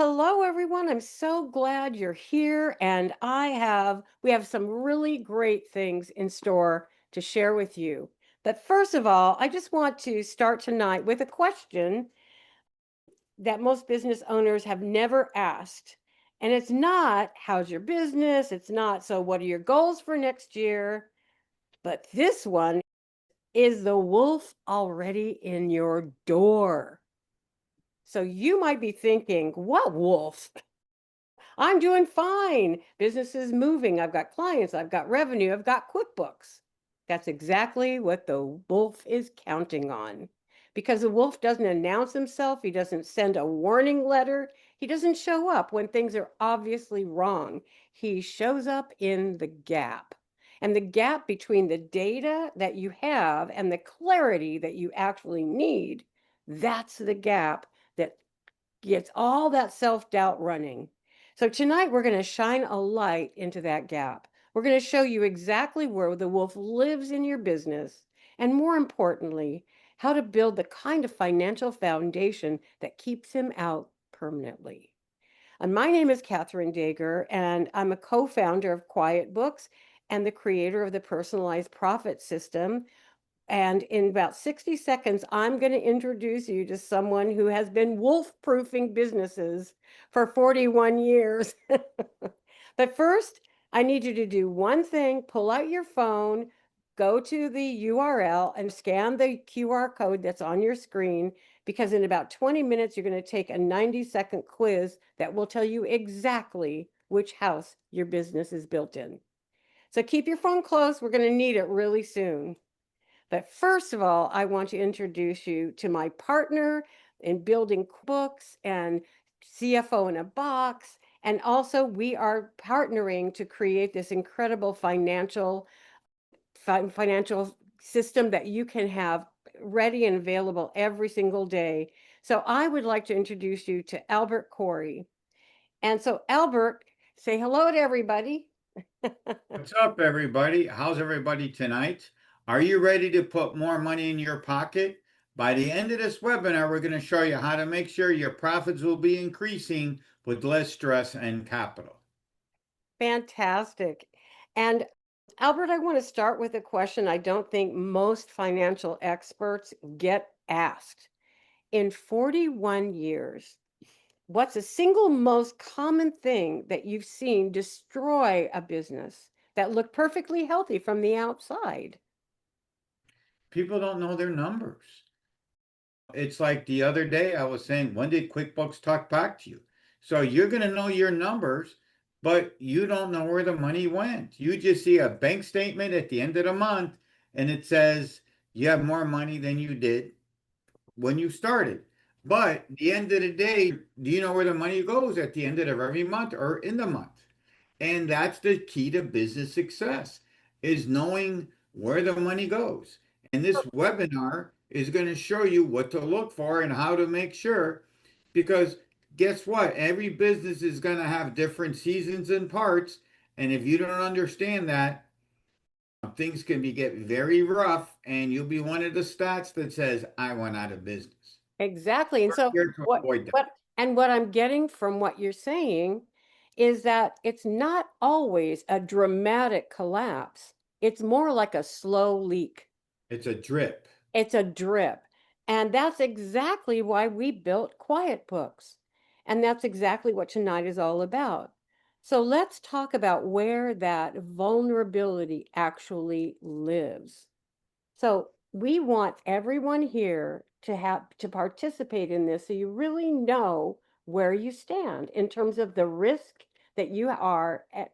Hello everyone. I'm so glad you're here and we have some really great things in store to share with you. But first of all, I just want to start tonight with a question that most business owners have never asked. And it's not, how's your business? It's not, so what are your goals for next year? But this one, is the wolf already in your door? So you might be thinking, what wolf? I'm doing fine. Business is moving. I've got clients. I've got revenue. I've got QuickBooks. That's exactly what the wolf is counting on. Because the wolf doesn't announce himself. He doesn't send a warning letter. He doesn't show up when things are obviously wrong. He shows up in the gap. And the gap between the data that you have and the clarity that you actually need, that's the gap that gets all that self-doubt running. So tonight we're going to shine a light into that gap. We're going to show you exactly where the wolf lives in your business, and more importantly, how to build the kind of financial foundation that keeps him out permanently. And my name is Catherine Dager, and I'm a co-founder of Quiet Books and the creator of the Personalized Profit System. And in about 60 seconds, I'm going to introduce you to someone who has been wolf-proofing businesses for 41 years. But first, I need you to do one thing: pull out your phone, go to the URL, and scan the QR code that's on your screen, because in about 20 minutes, you're going to take a 90-second quiz that will tell you exactly which house your business is built in. So keep your phone close. We're going to need it really soon. But first of all, I want to introduce you to my partner in building books and CFO in a box. And also, we are partnering to create this incredible financial system that you can have ready and available every single day. So I would like to introduce you to Albert Corey. And so Albert, say hello to everybody. What's up, everybody? How's everybody tonight? Are you ready to put more money in your pocket? By the end of this webinar, we're going to show you how to make sure your profits will be increasing with less stress and capital. Fantastic. And Albert, I want to start with a question I don't think most financial experts get asked. In 41 years, what's the single most common thing that you've seen destroy a business that looked perfectly healthy from the outside? People don't know their numbers. It's like the other day I was saying, when did QuickBooks talk back to you? So you're going to know your numbers, but you don't know where the money went. You just see a bank statement at the end of the month and it says you have more money than you did when you started. But at the end of the day, do you know where the money goes at the end of every month or in the month? And that's the key to business success is knowing where the money goes. And this webinar is going to show you what to look for and how to make sure, because guess what? Every business is going to have different seasons and parts. And if you don't understand that, things can get very rough and you'll be one of the stats that says, I went out of business. Exactly. And We're so here to avoid that. what I'm getting from what you're saying is that it's not always a dramatic collapse. It's more like a slow leak. It's a drip. It's a drip. And that's exactly why we built Quiet Books. And that's exactly what tonight is all about. So let's talk about where that vulnerability actually lives. So we want everyone here to have to participate in this so you really know where you stand in terms of the risk that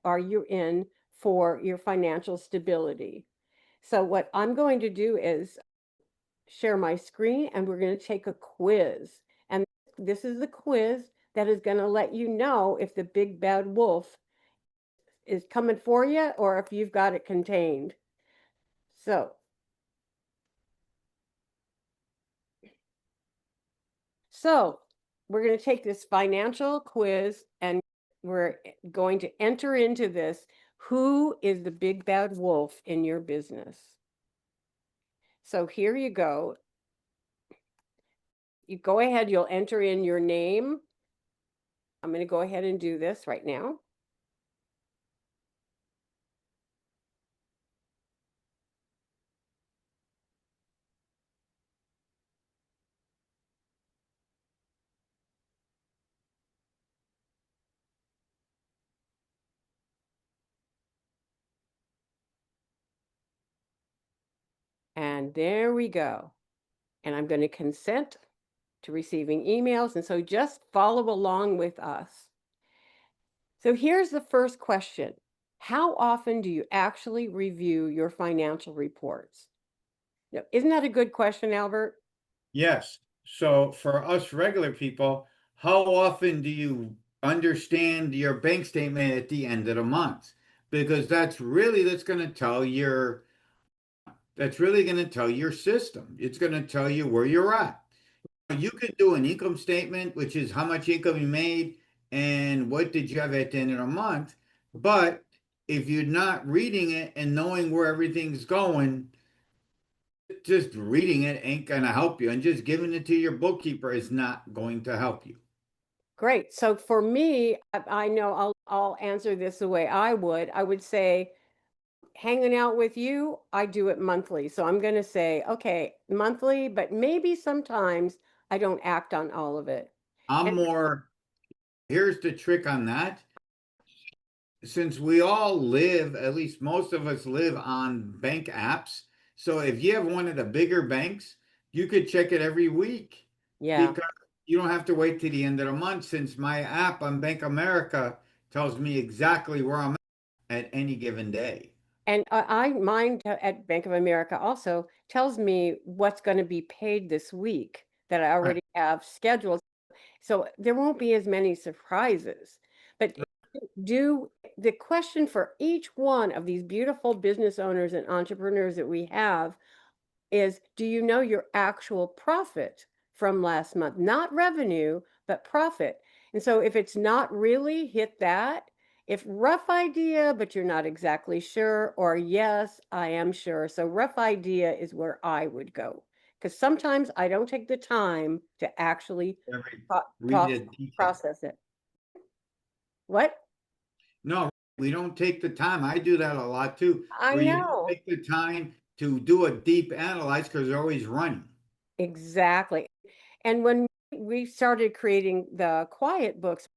are you in for your financial stability. So what I'm going to do is share my screen and we're going to take a quiz. And this is the quiz that is going to let you know if the big bad wolf is coming for you or if you've got it contained. So So we're going to take this financial quiz and we're going to enter into this. Who is the big bad wolf in your business? So here you go. You go ahead, you'll enter in your name. I'm going to go ahead and do this right now. And there we go. And I'm going to consent to receiving emails. And so just follow along with us. So here's the first question. How often do you actually review your financial reports? Now, isn't that a good question, Albert? Yes. So for us regular people, how often do you understand your bank statement at the end of the month? Because that's really going to tell your system. It's going to tell you where you're at. You could do an income statement, which is how much income you made and what did you have at the end of the month. But if you're not reading it and knowing where everything's going, just reading it ain't going to help you. And just giving it to your bookkeeper is not going to help you. Great. So for me, I know I'll answer this the way I would. I would say hanging out with you, I do it monthly. So I'm going to say, okay, monthly, but maybe sometimes I don't act on all of it. I'm And more, here's the trick on that. Since we all live, at least most of us live on bank apps. So if you have one of the bigger banks, you could check it every week yeah. because you don't have to wait to the end of the month since my app on Bank America tells me exactly where I'm at any given day. And mine at Bank of America also tells me what's going to be paid this week that I Right. already have scheduled. So there won't be as many surprises. But do the question for each one of these beautiful business owners and entrepreneurs that we have is, do you know your actual profit from last month? Not revenue, but profit. And so if it's not really, hit that. If rough idea, but you're not exactly sure, or yes, I am sure. So rough idea is where I would go. Because sometimes I don't take the time to actually Every pro- read pro- it detail. process it. What? No, we don't take the time. I do that a lot too, I where you don't know. take the time to do a deep analyze because they're always running. Exactly. And when we started creating the quiet books,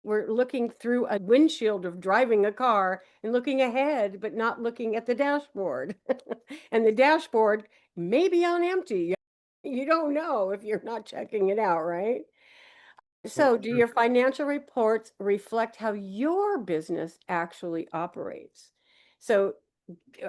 we're looking through a windshield of driving a car and looking ahead, but not looking at the dashboard. And the dashboard may be on empty. You don't know if you're not checking it out, right? So So, do your financial reports reflect how your business actually operates? So,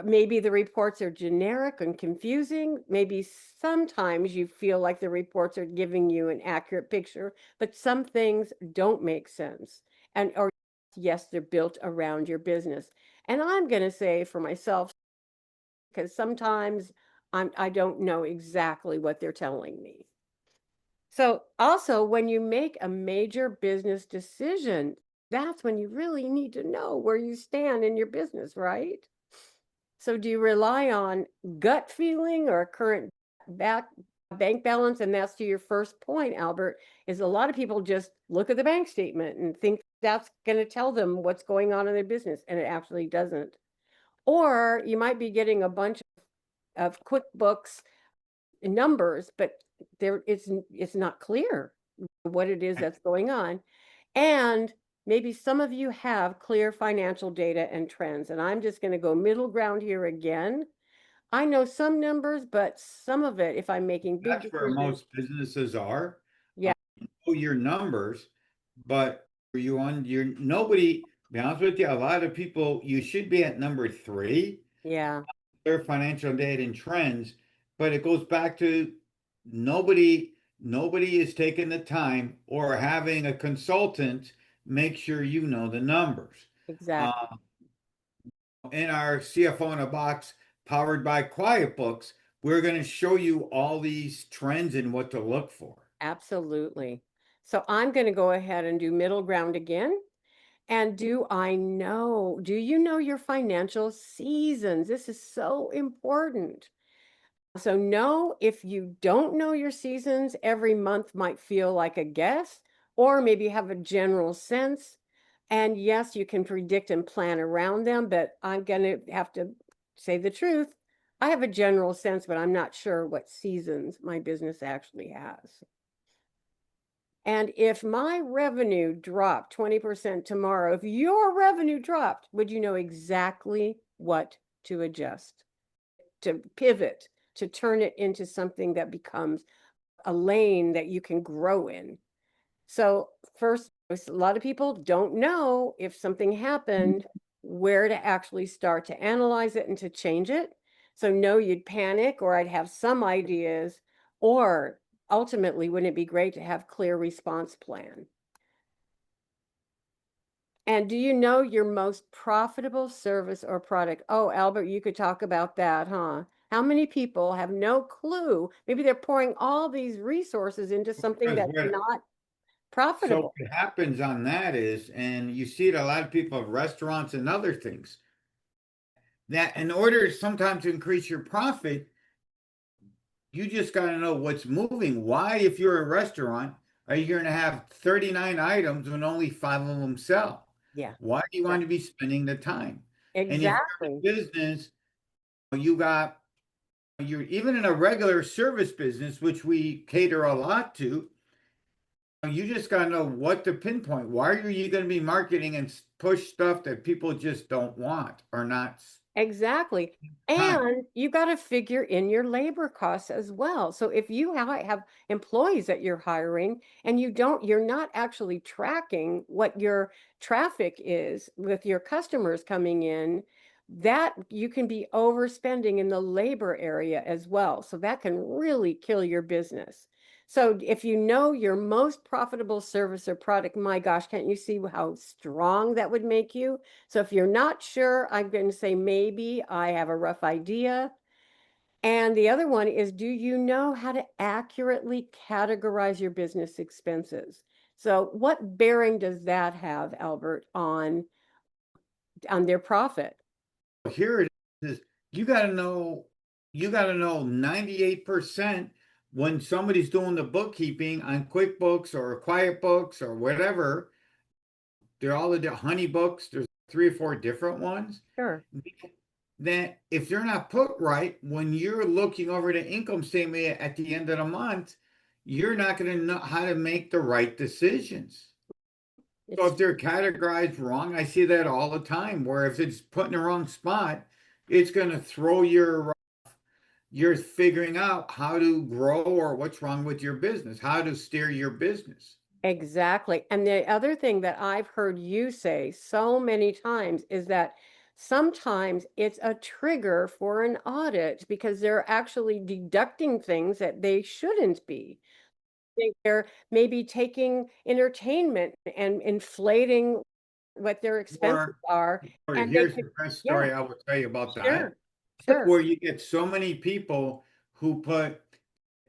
maybe the reports are generic and confusing. Maybe sometimes you feel like the reports are giving you an accurate picture, but some things don't make sense. And or yes, they're built around your business. And I'm going to say for myself, because sometimes I don't know exactly what they're telling me. So also when you make a major business decision, that's when you really need to know where you stand in your business, right? So do you rely on gut feeling or current back bank balance? And that's to your first point, Albert, is a lot of people just look at the bank statement and think that's going to tell them what's going on in their business, and it actually doesn't. Or you might be getting a bunch of QuickBooks numbers, but it's not clear what it is that's going on. And maybe some of you have clear financial data and trends. And I'm just going to go middle ground here again. I know some numbers, but some of it, if I'm making big that's where decisions, most businesses are. yeah, Know your numbers, but are you on your nobody, to be honest with you, a lot of people, you should be at number three, yeah, their financial data and trends, but it goes back to nobody is taking the time or having a consultant make sure you know the numbers. exactly. Uh, in our CFO in a box powered by QuietBooks, we're going to show you all these trends and what to look for. Absolutely. So I'm going to go ahead and do middle ground again. And do you know your financial seasons? This is so important. So know if you don't know your seasons, every month might feel like a guess, or maybe have a general sense. And yes, you can predict and plan around them, but I'm going to have to say the truth. I have a general sense, but I'm not sure what seasons my business actually has. And if my revenue dropped 20% tomorrow, if your revenue dropped, would you know exactly what to adjust, to pivot, to turn it into something that becomes a lane that you can grow in? So, first, a lot of people don't know if something happened, where to actually start to analyze it and to change it. So, no, you'd panic, or I'd have some ideas, or ultimately, wouldn't it be great to have clear response plan? And do you know your most profitable service or product? Oh, Albert, you could talk about that, huh? How many people have no clue? Maybe they're pouring all these resources into something Because that's what not So profitable. what happens on that is, and you see it a lot of people have restaurants and other things, that in order sometimes to increase your profit, you just got to know what's moving. Why, if you're a restaurant, are you going to have 39 items when only five of them sell? Yeah, Why do you want to be spending the time? And if you're exactly. in business, you got, you're even in a regular service business, which we cater a lot to, you just got to know what to pinpoint. Why are you going to be marketing and push stuff that people just don't want or not Exactly. time? And you got to figure in your labor costs as well. So if you have employees that you're hiring and you're not actually tracking what your traffic is with your customers coming in, that you can be overspending in the labor area as well. So that can really kill your business. So if you know your most profitable service or product, my gosh, can't you see how strong that would make you? So if you're not sure, I'm going to say maybe I have a rough idea. And the other one is, do you know how to accurately categorize your business expenses? So what bearing does that have, Albert, on their profit? Here it is. You got to know, you got to know 98% when somebody's doing the bookkeeping on QuickBooks or QuietBooks or whatever. They're all the honey books. There's three or four different ones. Sure. That if they're not put right, when you're looking over the income statement at the end of the month, you're not going to know how to make the right decisions. So It's if they're categorized wrong, I see that all the time, where if it's put in the wrong spot, it's going to throw you're figuring out how to grow or what's wrong with your business, how to steer your business. exactly. And the other thing that I've heard you say so many times is that sometimes it's a trigger for an audit because they're actually deducting things that they shouldn't be. They're maybe taking entertainment and inflating what their expenses Or, are. or And they here's could, the best yeah, story I will tell you about that, sure, sure. where you get so many people who put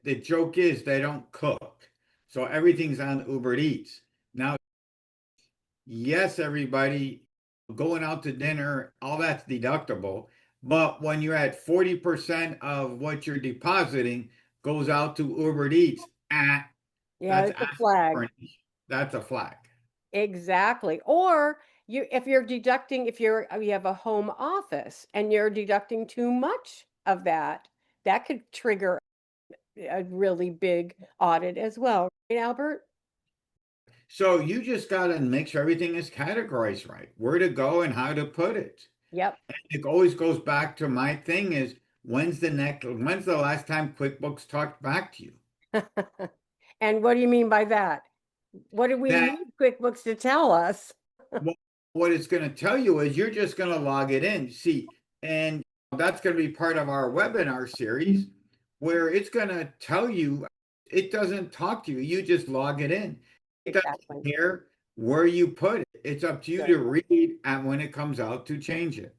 the joke is they don't cook. So everything's on Uber Eats. Now, yes, everybody going out to dinner, all that's deductible. But when you're at 40% of what you're depositing goes out to Uber Eats, Yeah, that's it's a asking for flag. that's a flag. Exactly. Or if you're deducting, if you have a home office and you're deducting too much of that, that could trigger a really big audit as well. Right, Albert? So you just got to make sure everything is categorized right, where to go and how to put it. Yep. It always goes back to my thing is when's the last time QuickBooks talked back to you? And what do you mean by that? What do we That need QuickBooks to tell us? what what it's going to tell you is you're just going to log it in. See, and that's going to be part of our webinar series where it's going to tell you it doesn't talk to you. You just log it in. It doesn't Exactly. care where you put it. It's up to you Good. to read and when it comes out to change it.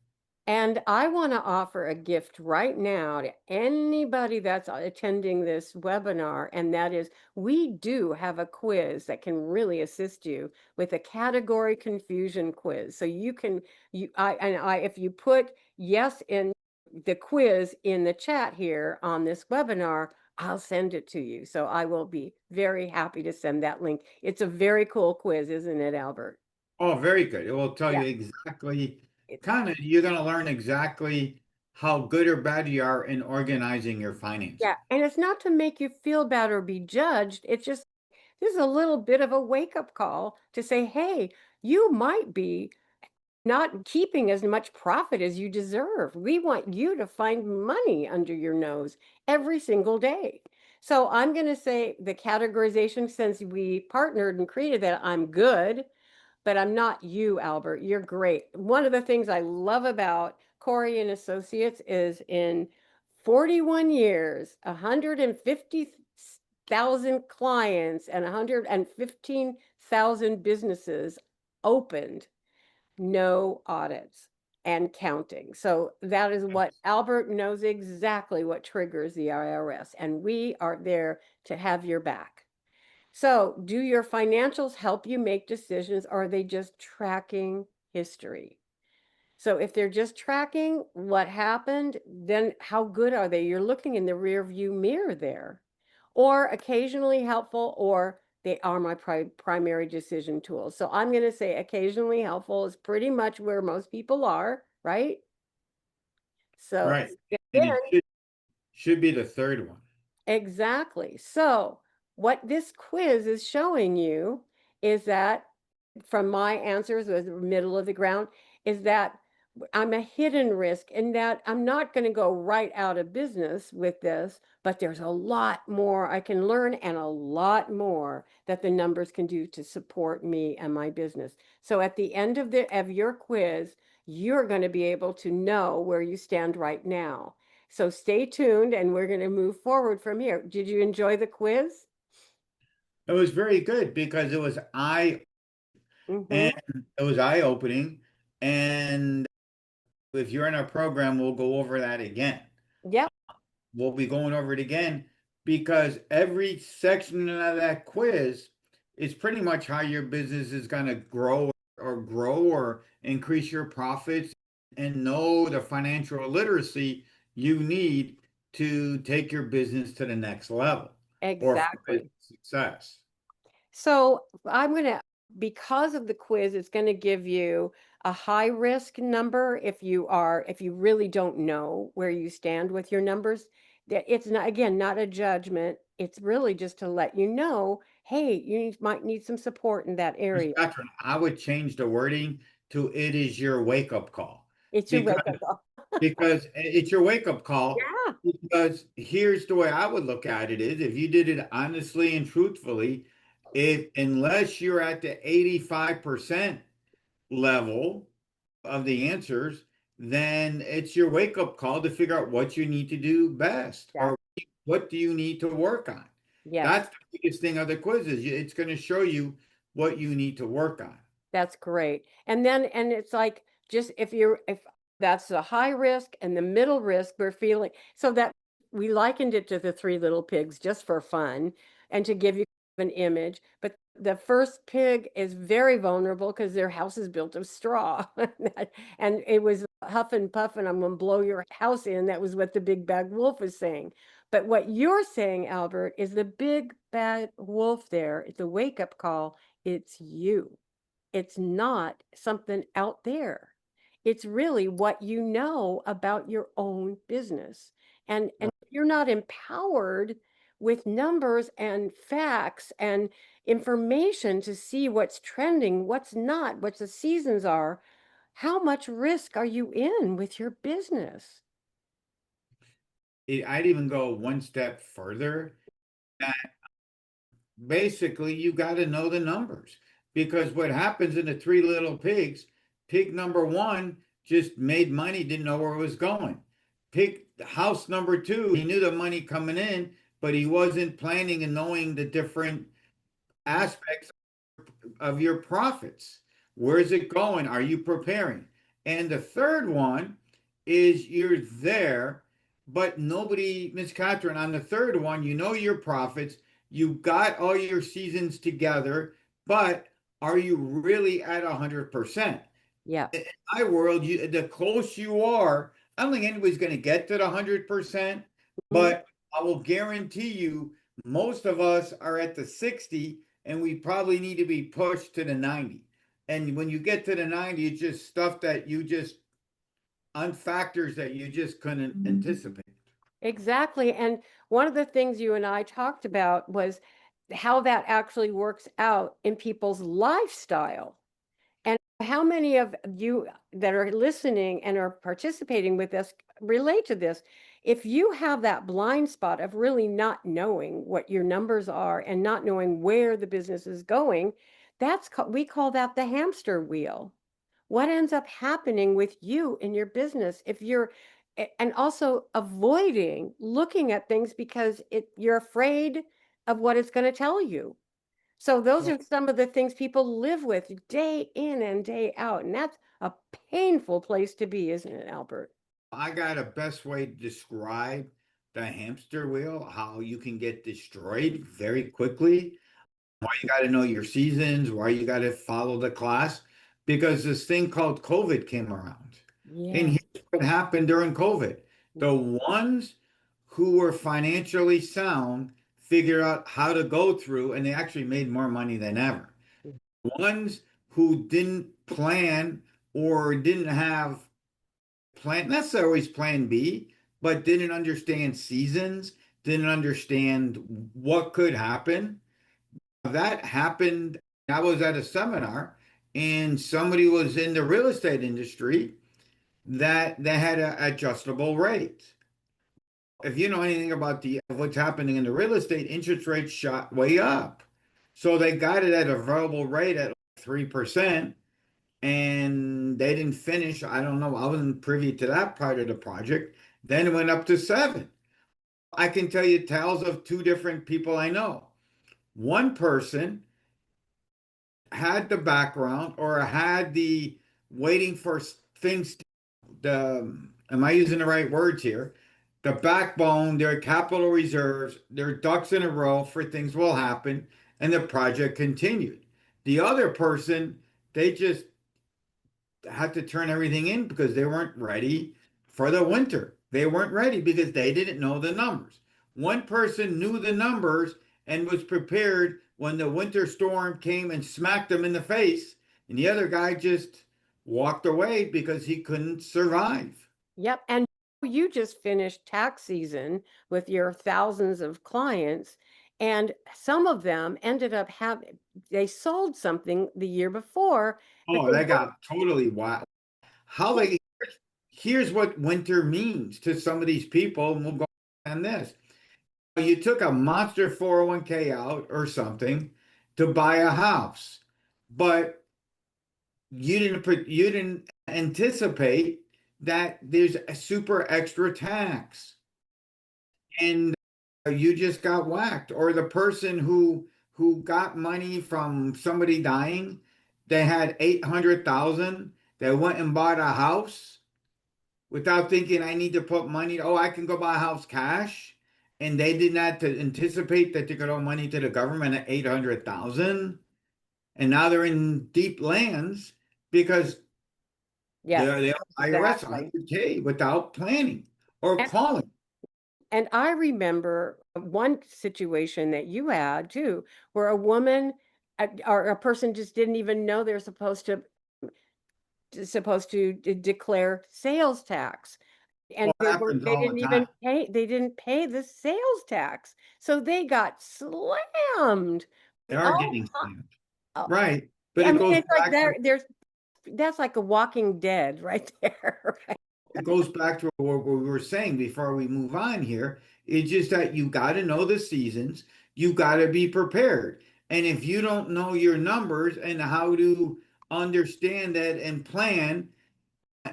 And I want to offer a gift right now to anybody that's attending this webinar, and that is we do have a quiz that can really assist you with a category confusion quiz. So you can if you put yes in the quiz in the chat here on this webinar, I'll send it to you. So I will be very happy to send that link. It's a very cool quiz, isn't it, Albert? Oh, very good. It will tell Yeah. you exactly, It's kind of, you're going to learn exactly how good or bad you are in organizing your finances. yeah, and it's not to make you feel bad or be judged. It's just this is a little bit of a wake-up call to say, hey, you might be not keeping as much profit as you deserve. We want you to find money under your nose every single day. So I'm going to say the categorization, since we partnered and created that, I'm good, but I'm not you, Albert. You're great. One of the things I love about Corey and Associates is in 41 years, 150,000 clients and 115,000 businesses opened, no audits and counting. So that is what Albert knows exactly what triggers the IRS, and we are there to have your back. So, do your financials help you make decisions, or are they just tracking history? So, if they're just tracking what happened, then how good are they? You're looking in the rear view mirror there, or occasionally helpful, or they are my primary decision tools. So, I'm going to say occasionally helpful is pretty much where most people are, right? So, Right. And then it should be the third one. exactly. So, what this quiz is showing you is that from my answers was the middle of the ground is that I'm a hidden risk in that I'm not going to go right out of business with this, but there's a lot more I can learn and a lot more that the numbers can do to support me and my business. So at the end of your quiz, you're going to be able to know where you stand right now. So stay tuned and we're going to move forward from here. Did you enjoy the quiz? It was very good because Mm-hmm. and it was eye opening. And if you're in our program, we'll go over that again. Yep, We'll be going over it again because every section of that quiz is pretty much how your business is going to grow or increase your profits and know the financial literacy you need to take your business to the next level or for business exactly. success. So I'm going to, because of the quiz, it's going to give you a high risk number if you really don't know where you stand with your numbers. That it's not, again, not a judgment. It's really just to let you know, hey, might need some support in that Ms. area. Catherine, I would change the wording to it is your wake up call It's your because wake up call. it's your wake up call. Yeah. Because here's the way I would look at it is if you did it honestly and truthfully, if unless you're at the 85% level of the answers, then it's your wake up call to figure out what you need to do best Yeah. or what do you need to work on. Yes. That's the biggest thing of the quiz is it's going to show you what you need to work on. That's great. And then, and it's like, just if that's the high risk and the middle risk, we're feeling so that we likened it to the three little pigs just for fun and to give you an image. But the first pig is very vulnerable because their house is built of straw. And it was huff and puff, and I'm going to blow your house in. That was what the big bad wolf was saying. But what you're saying, Albert, is the big bad wolf there, it's a wake up call. It's you. It's not something out there. It's really what you know about your own business. And if you're not empowered with numbers and facts and information to see what's trending, what's not, what the seasons are, how much risk are you in with your business? I'd even go one step further. Basically you got to know the numbers because what happens in the three little pigs, pig number one just made money, didn't know where it was going. Pig house number two, he knew the money coming in, but he wasn't planning and knowing the different aspects of your profits. Where's it going? Are you preparing? And the third one is you're there, but nobody, Miss Catherine, on the third one, you know your profits, you got all your seasons together, but are you really at 100%? Yeah. In my world, the close you are, I don't think anybody's going to get to the 100%, Mhm. but I will guarantee you, most of us are at the 60 and we probably need to be pushed to the 90. And when you get to the 90, it's just stuff that you just on factors that you just couldn't anticipate. Exactly. And one of the things you and I talked about was how that actually works out in people's lifestyle. And how many of you that are listening and are participating with us relate to this? If you have that blind spot of really not knowing what your numbers are and not knowing where the business is going, we call that the hamster wheel. What ends up happening with you in your business if and also avoiding looking at things because you're afraid of what it's going to tell you. So those Well, are some of the things people live with day in and day out. And that's a painful place to be, isn't it, Albert? I got a best way to describe the hamster wheel, how you can get destroyed very quickly, why you got to know your seasons, why you got to follow the class, because this thing called COVID came around. And Yeah. here's what happened during COVID. The ones who were financially sound figured out how to go through, and they actually made more money than ever. Ones who didn't plan or didn't have plan, that's always plan B, but didn't understand seasons, didn't understand what could happen. That happened. I was at a seminar and somebody was in the real estate industry that they had an adjustable rate. If you know anything about the what's happening in the real estate, interest rates shot way up. So they got it at a variable rate at 3%, and they didn't finish. I don't know. I wasn't privy to that part of the project. Then it went up to 7. I can tell you tales of two different people I know. One person had the background or had the waiting for things the am I using the right words here? The backbone, their capital reserves, their ducks in a row for things will happen, and the project continued. The other person, they just had to turn everything in because they weren't ready for the winter. They weren't ready because they didn't know the numbers. One person knew the numbers and was prepared when the winter storm came and smacked them in the face, and the other guy just walked away because he couldn't survive. Yep. And you just finished tax season with your thousands of clients, and some of them ended up they sold something the year before, but Oh, they that weren't. got totally wild. How they Here's what winter means to some of these people, and we'll go on this. You took a monster 401k out or something to buy a house, but you didn't anticipate that there's a super extra tax and you just got whacked. Or the person who got money from somebody dying, they had 800,000, they went and bought a house without thinking I need to put money. Oh, I can go buy a house cash. And they did not to anticipate that they could owe money to the government at 800,000. And now they're in deep lands because Yes, they IRS exactly. 100K without planning or And, calling. and I remember one situation that you had too, where a woman or a person just didn't even know they're supposed to declare sales tax, and Well, it happens they all the didn't time. even pay the sales tax, so they got slammed They are all getting slammed. uh, Right. But I it mean, goes it's like back to that's like a Walking Dead right there. Right? it goes back to what we were saying before we move on here. It's just that you got to know the seasons. You got to be prepared. And if you don't know your numbers and how to understand that and plan,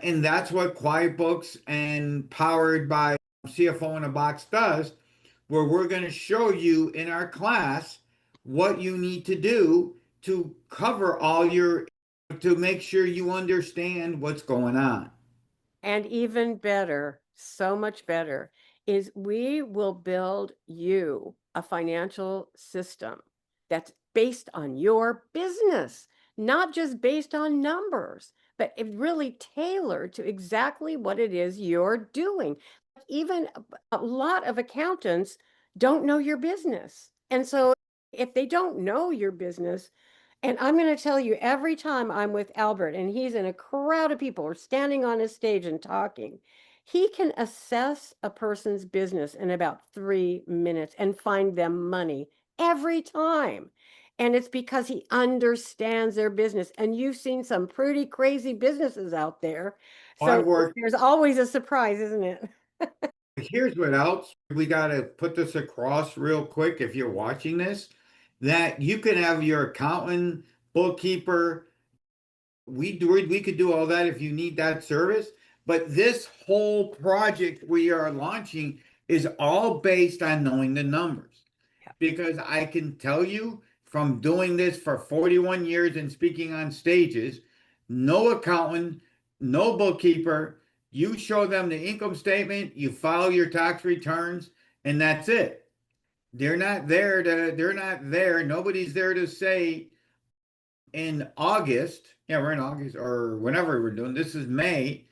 and that's what Quiet Books and powered by CFO in a Box does, where we're going to show you in our class what you need to do to cover all your, to make sure you understand what's going on. And even better, so much better, is we will build you a financial system that's based on your business, not just based on numbers, but it really tailored to exactly what it is you're doing. even a lot of accountants don't know your business. And so if they don't know your business, and I'm going to tell you, every time I'm with Albert and he's in a crowd of people or standing on a stage and talking, he can assess a person's business in about 3 minutes and find them money every time. And it's because he understands their business. And you've seen some pretty crazy businesses out there. I So work. there's always a surprise, isn't it? Here's what else we got to put this across real quick if you're watching this, that you can have your accountant, bookkeeper. We could do all that if you need that service. But this whole project we are launching is all based on knowing the numbers. Because I can tell you from doing this for 41 years and speaking on stages, no accountant, no bookkeeper, you show them the income statement, you file your tax returns, and that's it. They're not there. Nobody's there to say in August, yeah, we're in August or whenever we're doing this is May,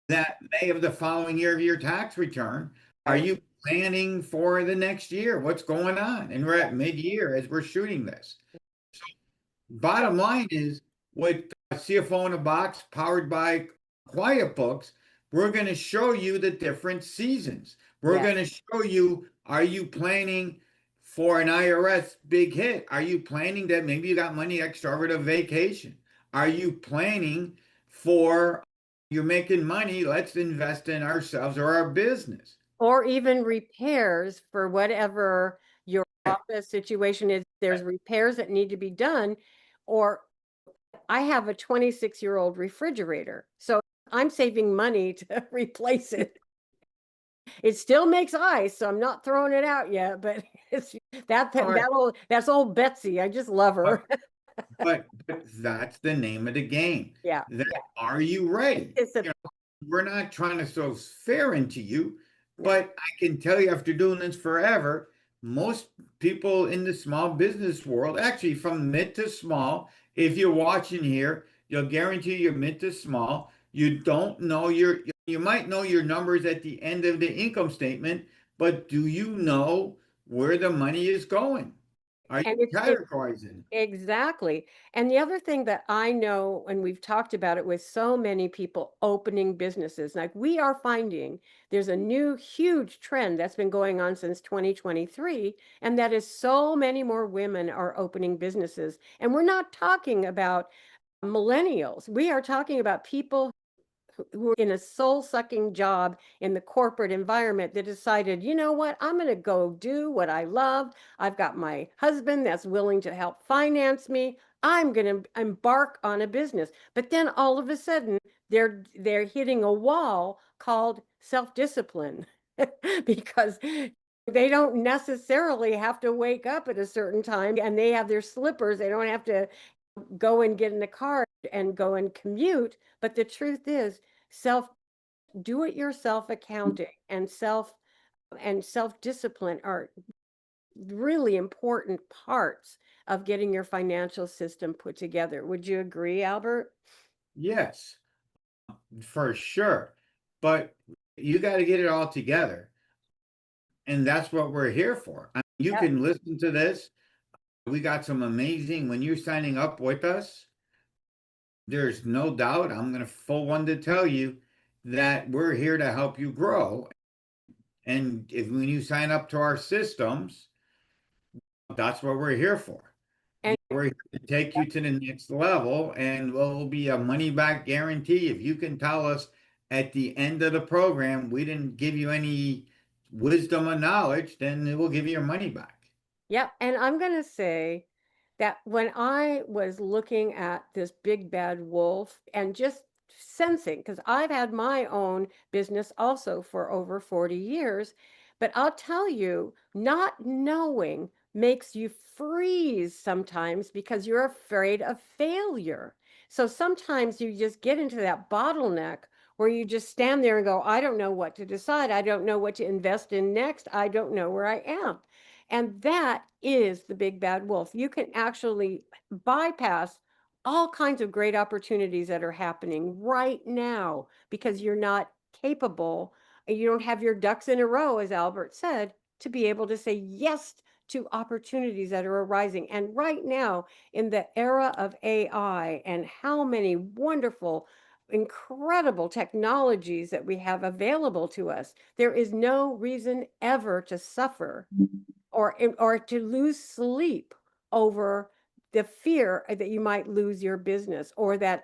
that May of the following year of your tax return. Are Right. you planning for the next year? What's going on? And we're at mid-year as we're shooting this. Bottom line is with CFO in a Box powered by Quiet Books, we're going to show you the different seasons. We're Yeah. going to show you, are you planning for an IRS big hit? Are you planning that maybe you got money extra over to vacation? Are you planning for you're making money? Let's invest in ourselves or our business. Or even repairs for whatever your office situation is. There's repairs that need to be done. Or I have a 26-year-old refrigerator, so I'm saving money to replace it. It still makes ice, so I'm not throwing it out yet, but it's All right. that's old Betsy. I just love But her. but that's the name of the game. Yeah. That are you ready? It's a You know, we're not trying to throw fear into you, yeah. but I can tell you after doing this forever, most people in the small business world, actually from mid to small, if you're watching here, you'll guarantee you're mid to small. You don't know you might know your numbers at the end of the income statement, but do you know where the money is going? Are And you categorizing? exactly. And the other thing that I know, and we've talked about it with so many people opening businesses, like we are finding there's a new huge trend that's been going on since 2023, and that is so many more women are opening businesses. And we're not talking about millennials. We are talking about people who were in a soul-sucking job in the corporate environment that decided, you know what, I'm going to go do what I love. I've got my husband that's willing to help finance me. I'm going to embark on a business. But then all of a sudden, they're hitting a wall called self-discipline because they don't necessarily have to wake up at a certain time and they have their slippers. They don't have to go and get in the car and go and commute. But the truth is, self do it yourself accounting and self discipline are really important parts of getting your financial system put together. Would you agree, Albert? Yes, for sure. But you got to get it all together. And that's what we're here for. I mean, you Yep. can listen to this. We got some amazing, when you're signing up with us, there's no doubt, I'm going to full one to tell you that we're here to help you grow. And if when you sign up to our systems, that's what we're here for. And We're here to take you to the next level, and will be a money back guarantee. If you can tell us at the end of the program we didn't give you any wisdom or knowledge, then it will give you your money back. yep, and I'm going to say that when I was looking at this big bad wolf and just sensing, because I've had my own business also for over 40 years, but I'll tell you, not knowing makes you freeze sometimes because you're afraid of failure. So sometimes you just get into that bottleneck where you just stand there and go, I don't know what to decide. I don't know what to invest in next. I don't know where I am. And that is the big bad wolf. You can actually bypass all kinds of great opportunities that are happening right now because you're not capable you don't have your ducks in a row, as Albert said, to be able to say yes to opportunities that are arising. And right now, in the era of AI and how many wonderful, incredible technologies that we have available to us, there is no reason ever to suffer or to lose sleep over the fear that you might lose your business or that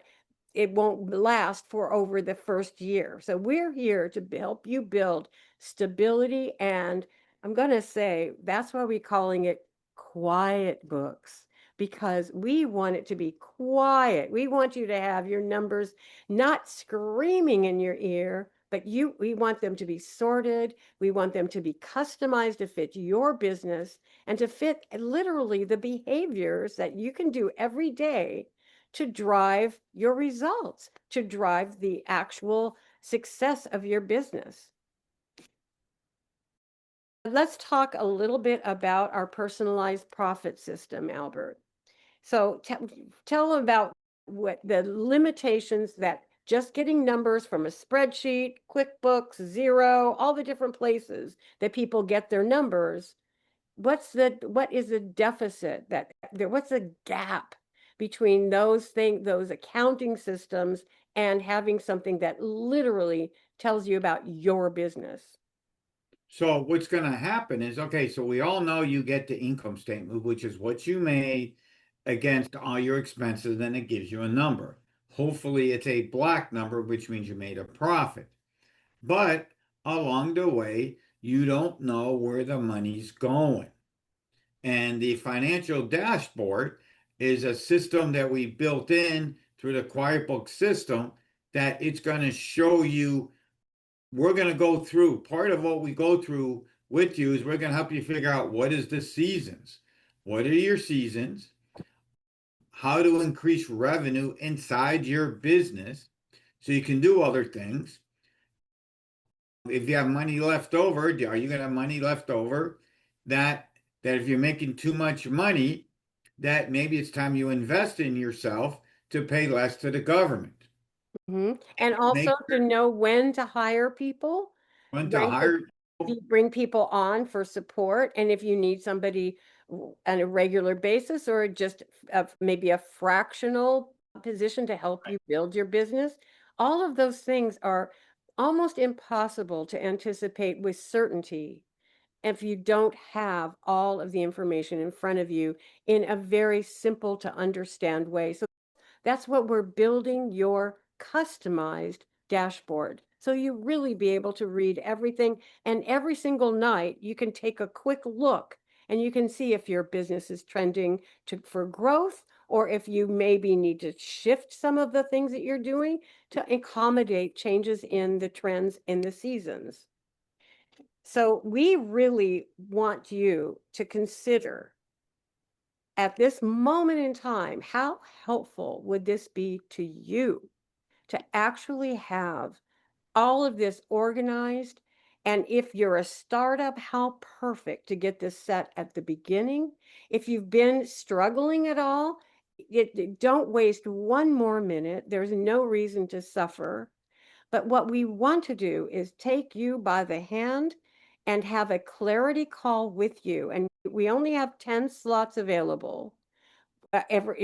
it won't last for over the first year. So we're here to help you build stability. And I'm going to say that's why we're calling it quiet books, because we want it to be quiet. We want you to have your numbers not screaming in your ear, but we want them to be sorted. We want them to be customized to fit your business and to fit literally the behaviors that you can do every day to drive your results, to drive the actual success of your business. Let's talk a little bit about our personalized profit system, Albert. So tell them about what the limitations that just getting numbers from a spreadsheet, QuickBooks, Xero, all the different places that people get their numbers. What is the deficit that there, what's the gap between those accounting systems and having something that literally tells you about your business? So what's going to happen is, okay, so we all know you get the income statement, which is what you made against all your expenses, then it gives you a number. Hopefully it's a black number, which means you made a profit. But along the way, you don't know where the money's going. And the financial dashboard is a system that we built in through the QuietBooks system that it's going to show you. We're going to go through part of what we go through with you is we're going to help you figure out what is the seasons, what are your seasons, how to increase revenue inside your business so you can do other things. If you have money left over, are you going to have money left over that if you're making too much money, that maybe it's time you invest in yourself to pay less to the government. And also Make to know when to hire people, when to when to hire. bring people on for support, and if you need somebody on a regular basis or just maybe a fractional position to help you build your business. All of those things are almost impossible to anticipate with certainty if you don't have all of the information in front of you in a very simple to understand way. So that's what we're building, your customized dashboard. So you really be able to read everything, and every single night you can take a quick look and you can see if your business is trending for growth, or if you maybe need to shift some of the things that you're doing to accommodate changes in the trends in the seasons. So we really want you to consider at this moment in time, how helpful would this be to you to actually have all of this organized? And if you're a startup, how perfect to get this set at the beginning. If you've been struggling at all, don't waste one more minute. There's no reason to suffer. But what we want to do is take you by the hand and have a clarity call with you. And we only have 10 slots available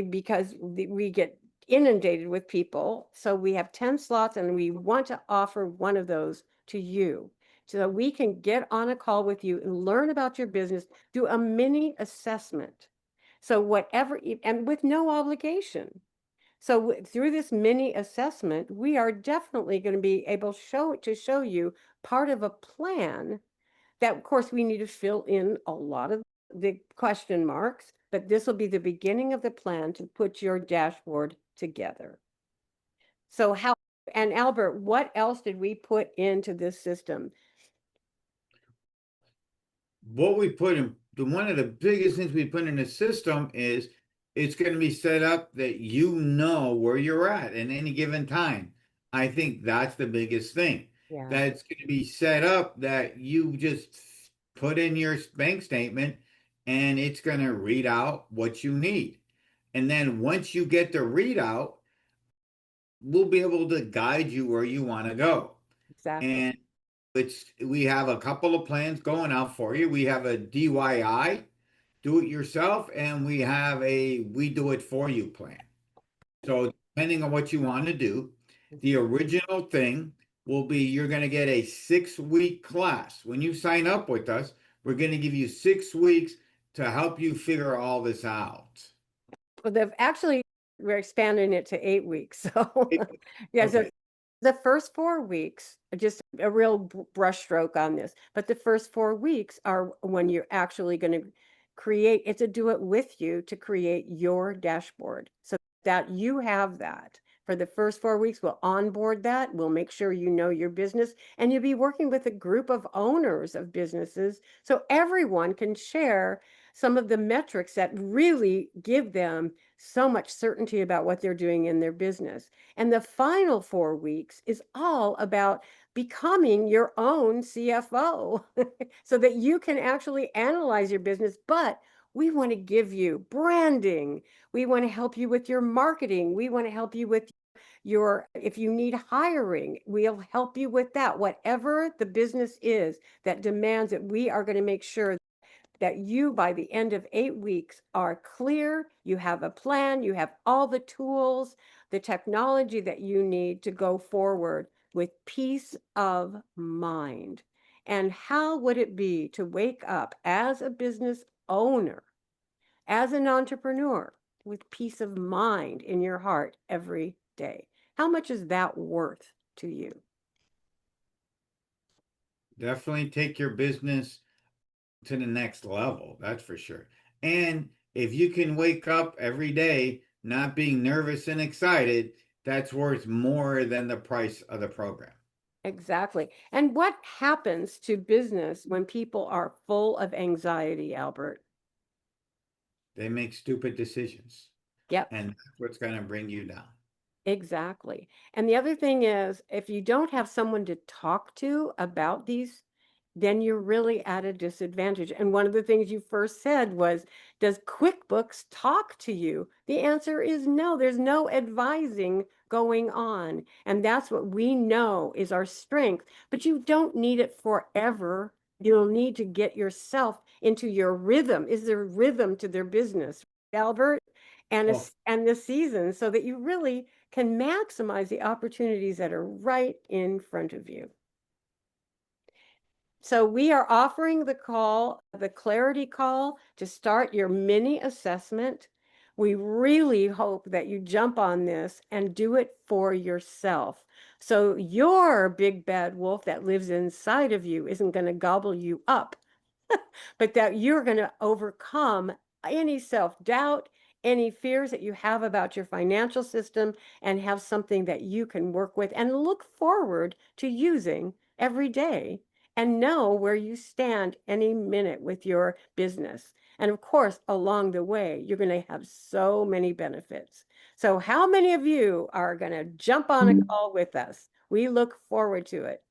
because we get inundated with people. So we have 10 slots and we want to offer one of those to you so that we can get on a call with you and learn about your business, do a mini assessment. So whatever, and with no obligation. So through this mini assessment, we are definitely going to be able to show you part of a plan that, of course, we need to fill in a lot of the question marks, but this will be the beginning of the plan to put your dashboard together. So and Albert, what else did we put into this system? What we put in, one of the biggest things we put in the system is it's going to be set up that you know where you're at any given time. I think that's the biggest thing. Yeah. That it's going to be set up that you just put in your bank statement and it's going to read out what you need. And then once you get the readout, we'll be able to guide you where you want to go. Exactly. And We have a couple of plans going out for you. We have a DIY, do it yourself, and we have a we do it for you plan. So depending on what you want to do, the original thing will be you're going to get a 6 week class. When you sign up with us, we're going to give you 6 weeks to help you figure all this out. Well, they've actually, we're expanding it to 8 weeks. So yeah, so Okay. the first 4 weeks, just a real brushstroke on this, but the first 4 weeks are when you're actually going to create, it's a do it with you to create your dashboard so that you have that. For the first 4 weeks, we'll onboard that. We'll make sure you know your business, and you'll be working with a group of owners of businesses so everyone can share some of the metrics that really give them so much certainty about what they're doing in their business. And the final 4 weeks is all about becoming your own CFO so that you can actually analyze your business. But we want to give you branding. We want to help you with your marketing. We want to help you with your, if you need hiring, we'll help you with that. Whatever the business is that demands it, we are going to make sure that you, by the end of 8 weeks, are clear, you have a plan, you have all the tools, the technology that you need to go forward with peace of mind. And how would it be to wake up as a business owner, as an entrepreneur, with peace of mind in your heart every day? How much is that worth to you? Definitely take your business to the next level, that's for sure. And if you can wake up every day not being nervous and excited, that's worth more than the price of the program. Exactly. And what happens to business when people are full of anxiety, Albert? They make stupid decisions, Yep, and that's what's going to bring you down. exactly. And the other thing is, if you don't have someone to talk to about these, then you're really at a disadvantage. And one of the things you first said was, does QuickBooks talk to you? The answer is no, there's no advising going on. And that's what we know is our strength, but you don't need it forever. You'll need to get yourself into your rhythm. Is there rhythm to their business, Albert? Well, And the season so that you really can maximize the opportunities that are right in front of you. So we are offering the clarity call to start your mini assessment. We really hope that you jump on this and do it for yourself. So your big bad wolf that lives inside of you isn't going to gobble you up, but that you're going to overcome any self-doubt, any fears that you have about your financial system, and have something that you can work with and look forward to using every day and know where you stand any minute with your business. And of course, along the way, you're going to have so many benefits. So, how many of you are going to jump on a call with us? We look forward to it.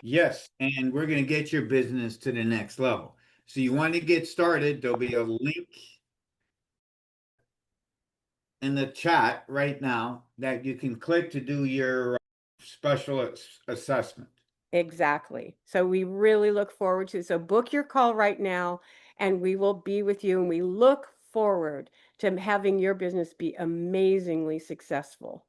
yes, and we're going to get your business to the next level. So you want to get started, there'll be a link in the chat right now that you can click to do your special assessment. Exactly. So we really look forward to, so book your call right now and we will be with you. And we look forward to having your business be amazingly successful.